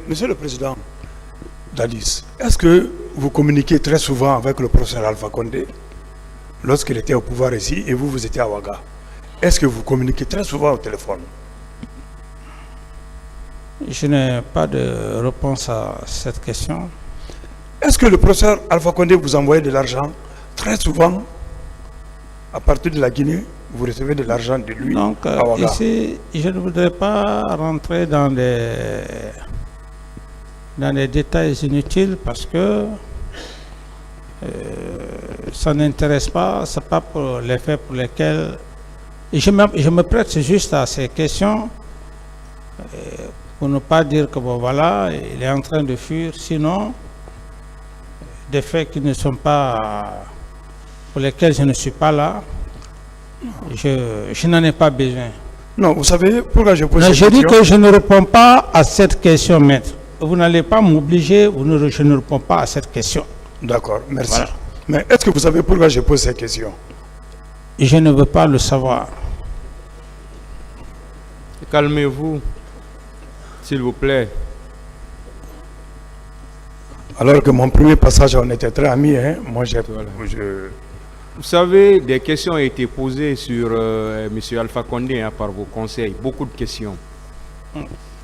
Monsieur le Président Dadis, est-ce que vous communiquez très souvent avec le professeur Alpha Condé lorsqu'il était au pouvoir ici et vous étiez à Ouaga? Est-ce que vous communiquez très souvent au téléphone? Je n'ai pas de réponse à cette question. Est-ce que le professeur Alpha Condé vous envoie de l'argent très souvent à partir de la Guinée? Vous recevez de l'argent de lui? Donc, ici, je ne voudrais pas rentrer dans les détails inutiles parce que ça n'intéresse pas, ce n'est pas pour les faits pour lesquels... Et je me prête juste à ces questions pour ne pas dire que bon voilà, il est en train de fuir, sinon des faits qui ne sont pas pour lesquels je ne suis pas là, je n'en ai pas besoin. Non, vous savez pourquoi je pose cette question? Je dis que je ne réponds pas à cette question, maître. Vous n'allez pas m'obliger, je ne réponds pas à cette question. D'accord, merci. Voilà. Mais est-ce que vous savez pourquoi je pose cette question? Je ne veux pas le savoir. Calmez-vous, s'il vous plaît. Alors que mon premier passage, on était très amis, hein? Moi, Vous savez, des questions ont été posées sur M. Alpha Condé par vos conseils, beaucoup de questions.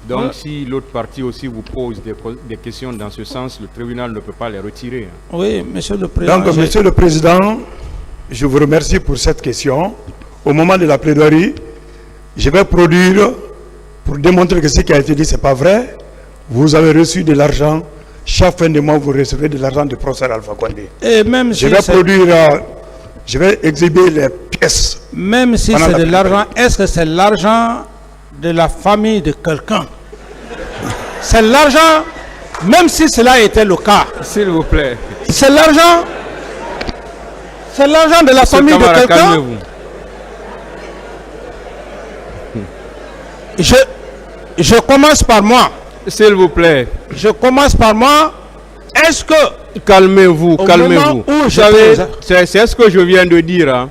Donc, si l'autre partie aussi vous pose des questions dans ce sens, le tribunal ne peut pas les retirer. Oui, Monsieur le Président. Donc, Monsieur le Président, je vous remercie pour cette question. Au moment de la plaidoirie, je vais produire, pour démontrer que ce qui a été dit, ce n'est pas vrai. Vous avez reçu de l'argent. Chaque fin de mois, vous recevez de l'argent du professeur Alpha Condé. Et même si je vais produire, je vais exhiber les pièces. Même si c'est de l'argent, est-ce que c'est l'argent de la famille de quelqu'un? C'est l'argent, même si cela était le cas. S'il vous plaît. C'est l'argent de la famille de quelqu'un. Je commence par moi. S'il vous plaît. Je commence par moi. Est-ce que... Calmez-vous, calmez-vous. C'est ce que je viens de dire. Hein.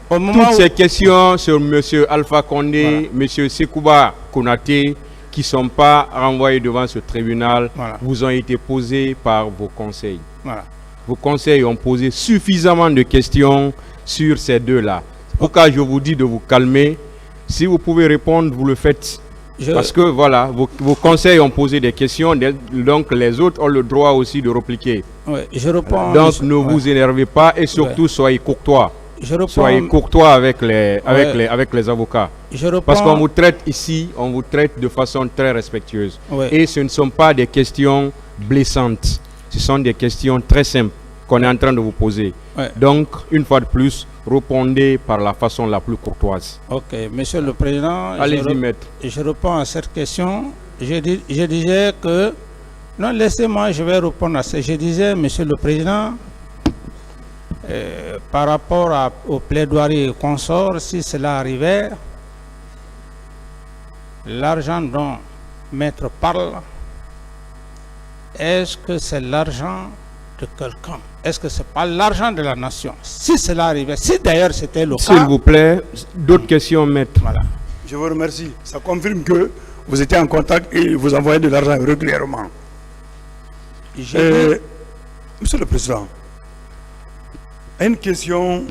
Toutes ces questions sur M. Alpha Condé, M. Sekouba Konaté, qui ne sont pas renvoyés devant ce tribunal, vous ont été posées par vos conseils. Vos conseils ont posé suffisamment de questions sur ces deux-là. Pourquoi je vous dis de vous calmer? Si vous pouvez répondre, vous le faites. Parce que voilà, vos conseils ont posé des questions, donc les autres ont le droit aussi de répliquer. Je réponds, donc ne vous énervez pas et surtout soyez courtois. Soyez courtois avec les avocats. Parce qu'on vous traite ici, on vous traite de façon très respectueuse. Et ce ne sont pas des questions blessantes. Ce sont des questions très simples qu'on est en train de vous poser. Donc, une fois de plus, répondez par la façon la plus courtoise. Ok, Monsieur le Président, allez-y, maître. Je réponds à cette question. Je disais que... Non, laissez-moi, je vais répondre à ça. Je disais, Monsieur le Président, par rapport au plaidoirie consort, si cela arrivait, l'argent dont maître parle, est-ce que c'est l'argent de quelqu'un? Est-ce que ce n'est pas l'argent de la nation? Si cela arrivait, si d'ailleurs c'était le cas... S'il vous plaît, d'autres questions, maître. Voilà. Je vous remercie. Ça confirme que vous étiez en contact et vous envoyez de l'argent régulièrement. Monsieur le Président, une question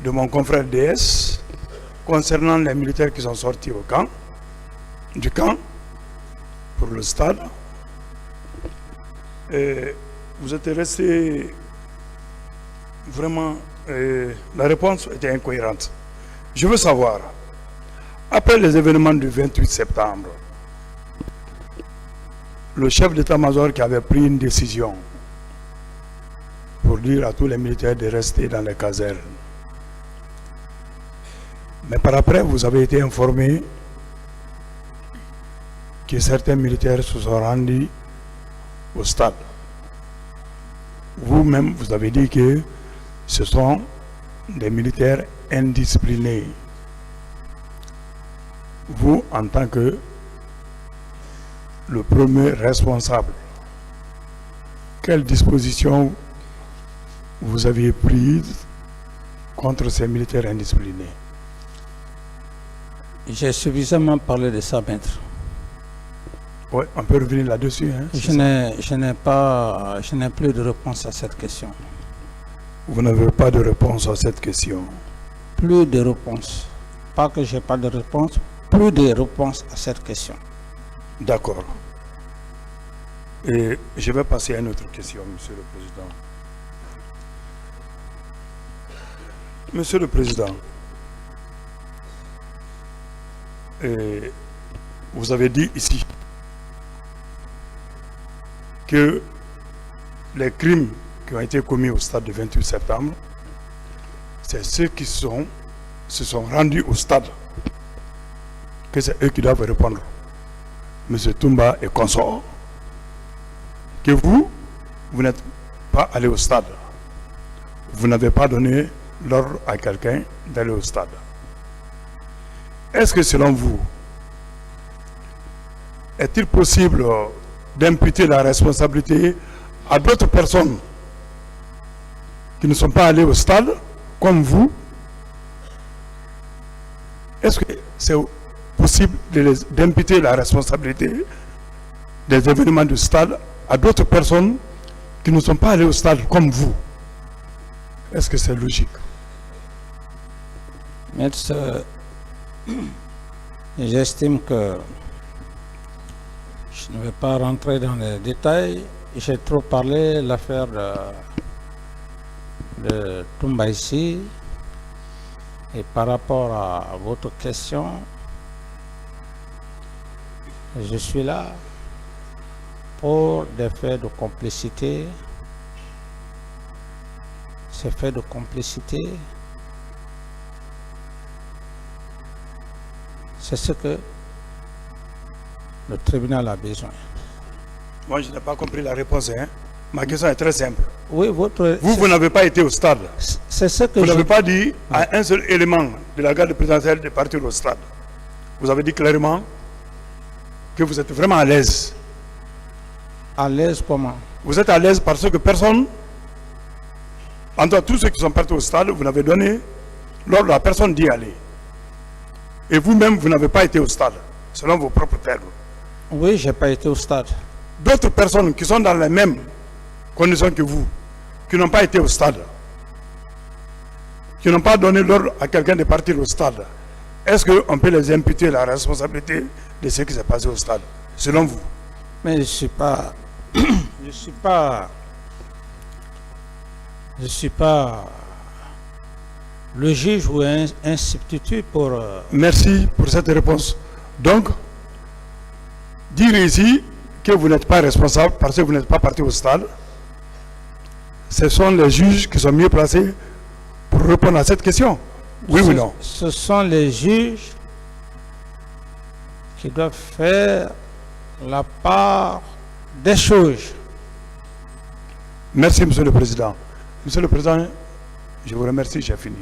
de mon confrère DS concernant les militaires qui sont sortis du camp pour le stade. Vous êtes resté vraiment... la réponse était incohérente. Je veux savoir, après les événements du 28 septembre, le chef d'état-major qui avait pris une décision pour dire à tous les militaires de rester dans les casernes. Mais par après, vous avez été informé que certains militaires se sont rendus au stade. Vous-même, vous avez dit que ce sont des militaires indisciplinés. Vous, en tant que le premier responsable, quelles dispositions vous aviez prises contre ces militaires indisciplinés? J'ai suffisamment parlé de ça, maître. Oui, on peut revenir là-dessus. Hein, Je n'ai plus de réponse à cette question. Vous n'avez pas de réponse à cette question. Plus de réponse. Pas que j'ai pas de réponse, plus de réponse à cette question. D'accord. Et je vais passer à une autre question, Monsieur le Président. Monsieur le Président, vous avez dit ici que les crimes qui ont été commis au stade du 28 septembre, c'est ceux qui se sont rendus au stade, que c'est eux qui doivent répondre. Monsieur Toumba et consort, que vous n'êtes pas allé au stade. Vous n'avez pas donné l'ordre à quelqu'un d'aller au stade. Est-ce que selon vous, est-il possible d'imputer la responsabilité à d'autres personnes qui ne sont pas allées au stade, comme vous? Est-ce que c'est possible d'imputer la responsabilité des événements du stade à d'autres personnes qui ne sont pas allées au stade, comme vous? Est-ce que c'est logique? Maître, j'estime que je ne vais pas rentrer dans les détails. J'ai trop parlé de l'affaire de Toumba ici. Et par rapport à votre question, je suis là pour des faits de complicité. Ces faits de complicité, c'est ce que le tribunal a besoin. Moi, je n'ai pas compris la réponse. Hein. Ma question est très simple. Oui, vous n'avez pas été au stade. C'est ce que vous n'avez pas dit à un seul élément de la garde présidentielle de partir au stade. Vous avez dit clairement que vous êtes vraiment à l'aise. À l'aise comment? Vous êtes à l'aise parce que personne, entre tous ceux qui sont partis au stade, vous n'avez donné l'ordre à personne d'y aller. Et vous-même, vous n'avez pas été au stade, selon vos propres termes. Oui, je n'ai pas été au stade. D'autres personnes qui sont dans les mêmes conditions que vous, qui n'ont pas été au stade, qui n'ont pas donné l'ordre à quelqu'un de partir au stade, est-ce qu'on peut les imputer la responsabilité de ce qui s'est passé au stade, selon vous? Mais je ne suis pas le juge ou un substitut pour... Merci pour cette réponse. Donc, dire ici que vous n'êtes pas responsable parce que vous n'êtes pas parti au stade, ce sont les juges qui sont mieux placés pour répondre à cette question. Oui ou non? Ce sont les juges qui doivent faire la part des choses. Merci, Monsieur le Président. Monsieur le Président, je vous remercie, j'ai fini.